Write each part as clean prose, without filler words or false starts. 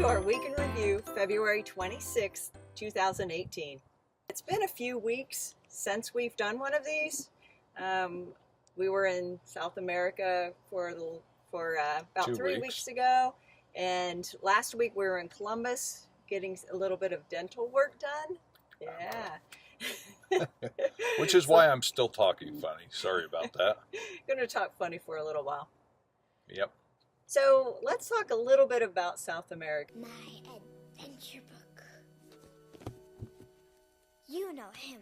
to our Week in Review, February 26th, 2018. It's been a few weeks since we've done one of these. We were in South America for about 3 weeks ago, and last week we were in Columbus getting a little bit of dental work done. Yeah. Which is why I'm still talking funny. Sorry about that. Going to talk funny for a little while. Yep. So let's talk a little bit about South America. My adventure book. You know him.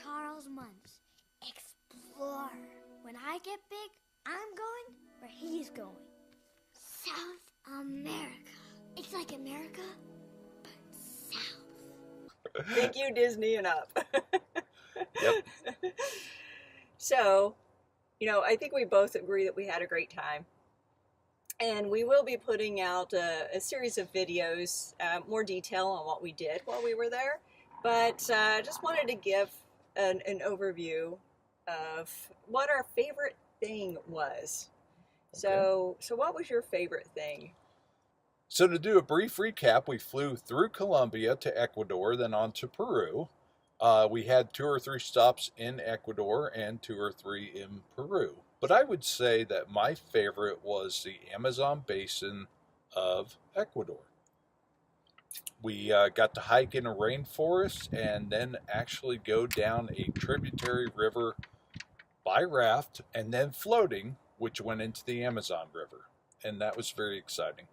Charles Muntz, explorer. When I get big, I'm going where he's going. South America. It's like America, but south. Thank you, Disney and up. Yep. So, I think we both agree that we had a great time. And we will be putting out a series of videos, more detail on what we did while we were there. But just wanted to give an overview of what our favorite thing was. Okay. So what was your favorite thing? So to do a brief recap, we flew through Colombia to Ecuador, then on to Peru. We had 2 or 3 stops in Ecuador and 2 or 3 in Peru. But I would say that my favorite was the Amazon basin of Ecuador. We got to hike in a rainforest and then actually go down a tributary river by raft and then floating, which went into the Amazon River. And that was very exciting.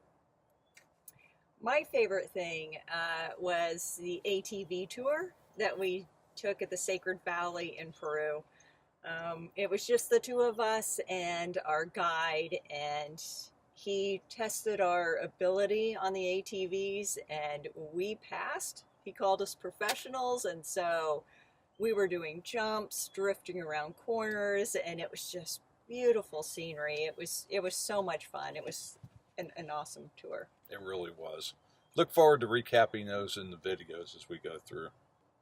My favorite thing was the ATV tour that we took at the Sacred Valley in Peru. It was just the 2 of us and our guide, and he tested our ability on the ATVs, and we passed. He called us professionals, and so we were doing jumps, drifting around corners, and it was just beautiful scenery. It was so much fun. It was an awesome tour. It really was. Look forward to recapping those in the videos as we go through.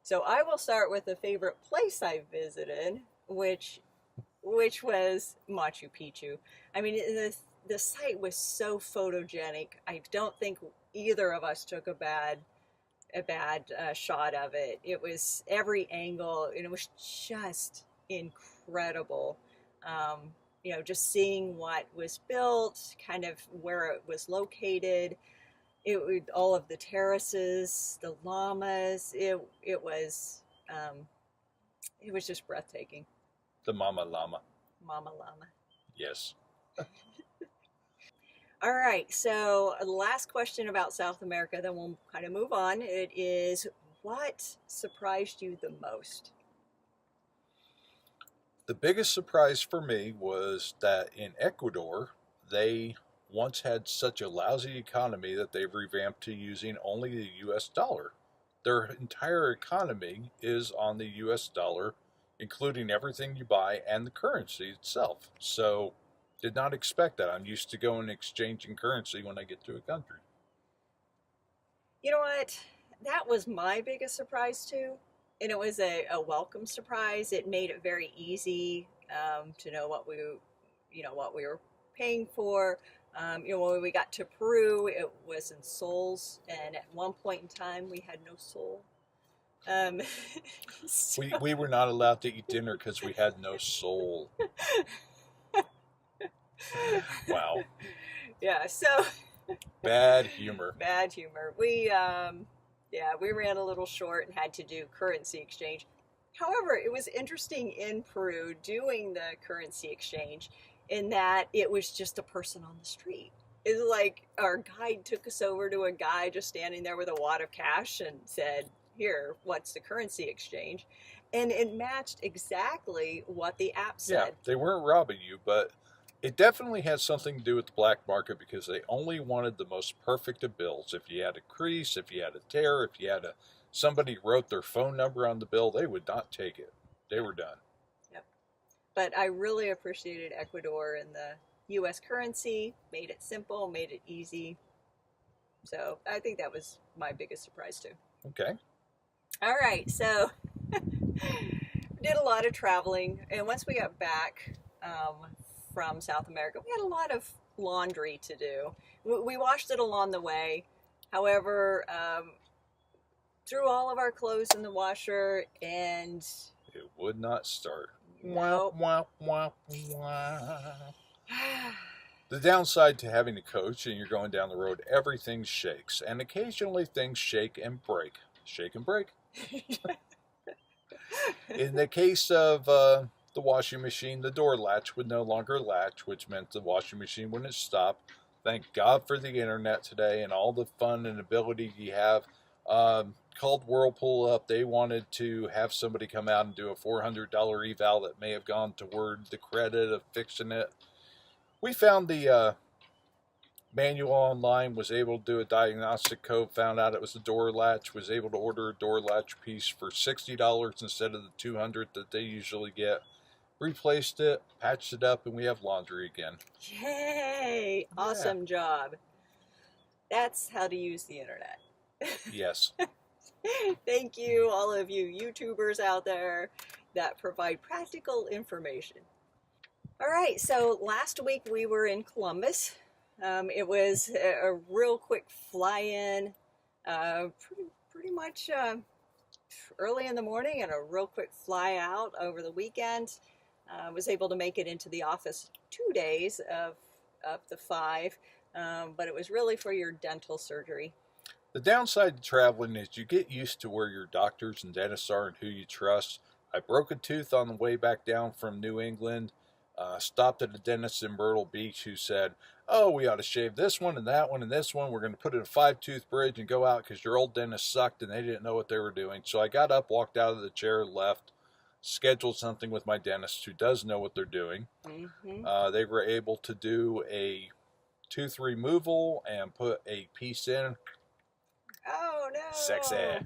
So I will start with the favorite place I visited, which was Machu Picchu. I mean, the site was so photogenic. I don't think either of us took a bad shot of it. It was every angle, and it was just incredible. Just seeing what was built, kind of where it was located. All of the terraces, the llamas. It was just breathtaking. The Mama Llama. Mama Llama. Yes. All right, so the last question about South America, then we'll kind of move on. It is, what surprised you the most? The biggest surprise for me was that in Ecuador, they once had such a lousy economy that they've revamped to using only the U.S. dollar. Their entire economy is on the U.S. dollar, including everything you buy and the currency itself. So, did not expect that. I'm used to going exchanging currency when I get to a country. You know what? That was my biggest surprise too. And it was a welcome surprise. It made it very easy to know what we were paying for. When we got to Peru, it was in soles, and at one point in time, we had no soul. We were not allowed to eat dinner because we had no soul. Wow. Yeah. So. Bad humor. Bad humor. We ran a little short and had to do currency exchange. However, it was interesting in Peru doing the currency exchange, in that it was just a person on the street. It's like our guide took us over to a guy just standing there with a wad of cash and said, "Here, what's the currency exchange?" And it matched exactly what the app said. Yeah, they weren't robbing you, but it definitely has something to do with the black market, because they only wanted the most perfect of bills. If you had a crease, if you had a tear, if you had somebody wrote their phone number on the bill, they would not take it. They were done. But I really appreciated Ecuador and the U.S. currency, made it simple, made it easy. So I think that was my biggest surprise too. Okay. All right, so did a lot of traveling, and once we got back, from South America, we had a lot of laundry to do. We washed it along the way. However, threw all of our clothes in the washer, and It would not start. Nope. Wah, wah, wah. The downside to having a coach and you're going down the road, everything shakes. And occasionally things shake and break. Shake and break. In the case of the washing machine, the door latch would no longer latch, which meant the washing machine wouldn't stop. Thank God for the internet today and all the fun and ability you have. Called Whirlpool up. They wanted to have somebody come out and do a $400 eval that may have gone toward the credit of fixing it. We found the manual online, was able to do a diagnostic code, found out it was a door latch, was able to order a door latch piece for $60 instead of the $200 that they usually get. Replaced it, patched it up, and we have laundry again. Yay! Awesome job. That's how to use the internet. Yes. Thank you, all of you YouTubers out there that provide practical information. All right, so last week we were in Columbus. It was a real quick fly-in, pretty much early in the morning, and a real quick fly-out over the weekend. Was able to make it into the office 2 days of the 5, but it was really for your dental surgery. The downside to traveling is you get used to where your doctors and dentists are and who you trust. I broke a tooth on the way back down from New England. Stopped at a dentist in Myrtle Beach who said, "Oh, we ought to shave this one and that one and this one. We're going to put in a 5-tooth bridge and go out because your old dentist sucked and they didn't know what they were doing." So I got up, walked out of the chair, left, scheduled something with my dentist who does know what they're doing. Mm-hmm. They were able to do a tooth removal and put a piece in. Oh, no. Sexy.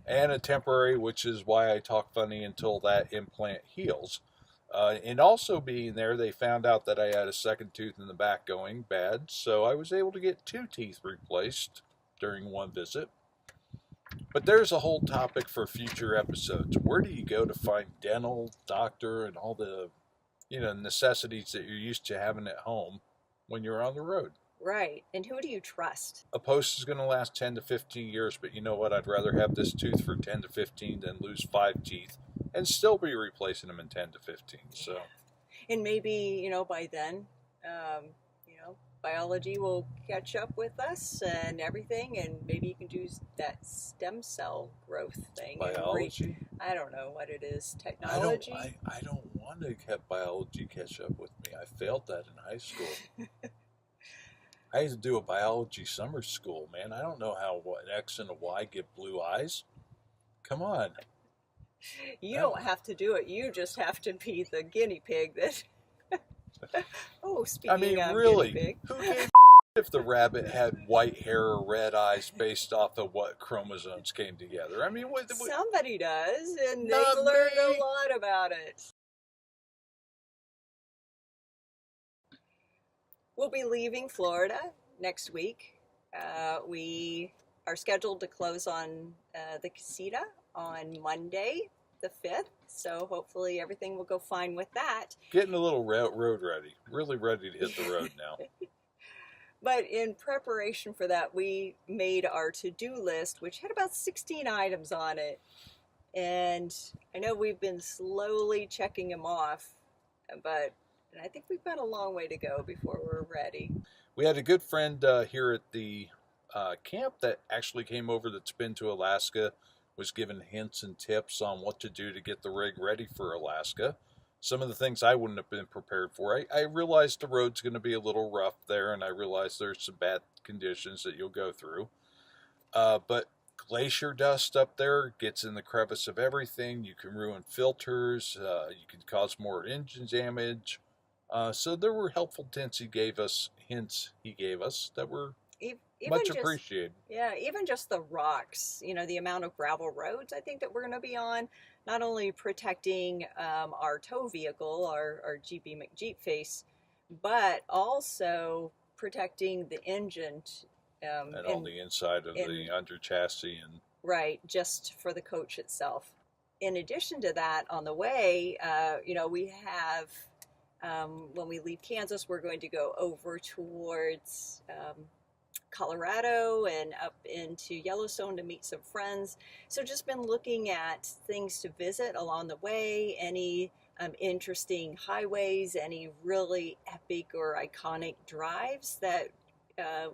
And a temporary, which is why I talk funny until that implant heals. And also being there, they found out that I had a second tooth in the back going bad, so I was able to get 2 teeth replaced during one visit. But there's a whole topic for future episodes. Where do you go to find dental, doctor, and all the necessities that you're used to having at home when you're on the road? Right. And who do you trust? A post is going to last 10 to 15 years, but you know what? I'd rather have this tooth for 10 to 15 than lose 5 teeth and still be replacing them in 10 to 15. So, And maybe, by then, biology will catch up with us and everything, and maybe you can do that stem cell growth thing. biology? I don't know what it is. Technology? I don't want to have biology catch up with me. I failed that in high school. I used to do a biology summer school, man. I don't know how an X and a Y give blue eyes. Come on. You don't have to do it. You just have to be the guinea pig that... Oh, speaking of really, guinea pig. who gave if the rabbit had white hair or red eyes based off of what chromosomes came together? I mean, Somebody does, and they Not learned me. a lot about it. We'll be leaving Florida next week. We are scheduled to close on the casita on Monday, the 5th. So hopefully everything will go fine with that. Getting a little road ready. Really ready to hit the road now. But in preparation for that, we made our to-do list, which had about 16 items on it. And I know we've been slowly checking them off, but I think we've got a long way to go before we're ready. We had a good friend here at the camp that actually came over that's been to Alaska, was given hints and tips on what to do to get the rig ready for Alaska. Some of the things I wouldn't have been prepared for. I realized the road's going to be a little rough there, and I realized there's some bad conditions that you'll go through. But glacier dust up there gets in the crevice of everything. You can ruin filters. You can cause more engine damage. So there were helpful hints he gave us that were much appreciated. Yeah, even just the rocks, the amount of gravel roads I think that we're going to be on, not only protecting our tow vehicle, our GB McJeep face, but also protecting the engine. And on the inside of the under chassis. Right, just for the coach itself. In addition to that, on the way, we have When we leave Kansas, we're going to go over towards Colorado and up into Yellowstone to meet some friends. So just been looking at things to visit along the way, any interesting highways, any really epic or iconic drives that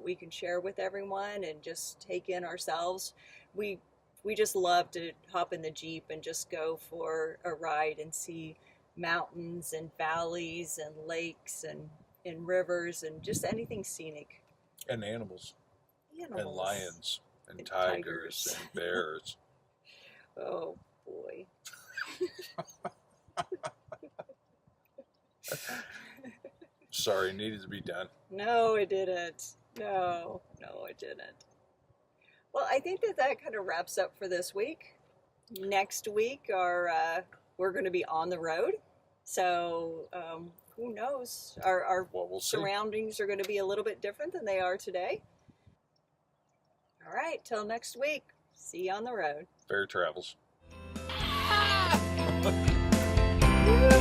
we can share with everyone and just take in ourselves. We just love to hop in the Jeep and just go for a ride and see mountains and valleys and lakes and rivers and just anything scenic. And animals. And Animals. lions. And tigers. And bears. Oh, boy. Sorry, needed to be done. No, it didn't. No, it didn't. Well, I think that kind of wraps up for this week. Next week, we're going to be on the road. So who knows? Our Well, we'll see. surroundings are going to be a little bit different than they are today. All right, till next week. See you on the road. Fair travels. Woo!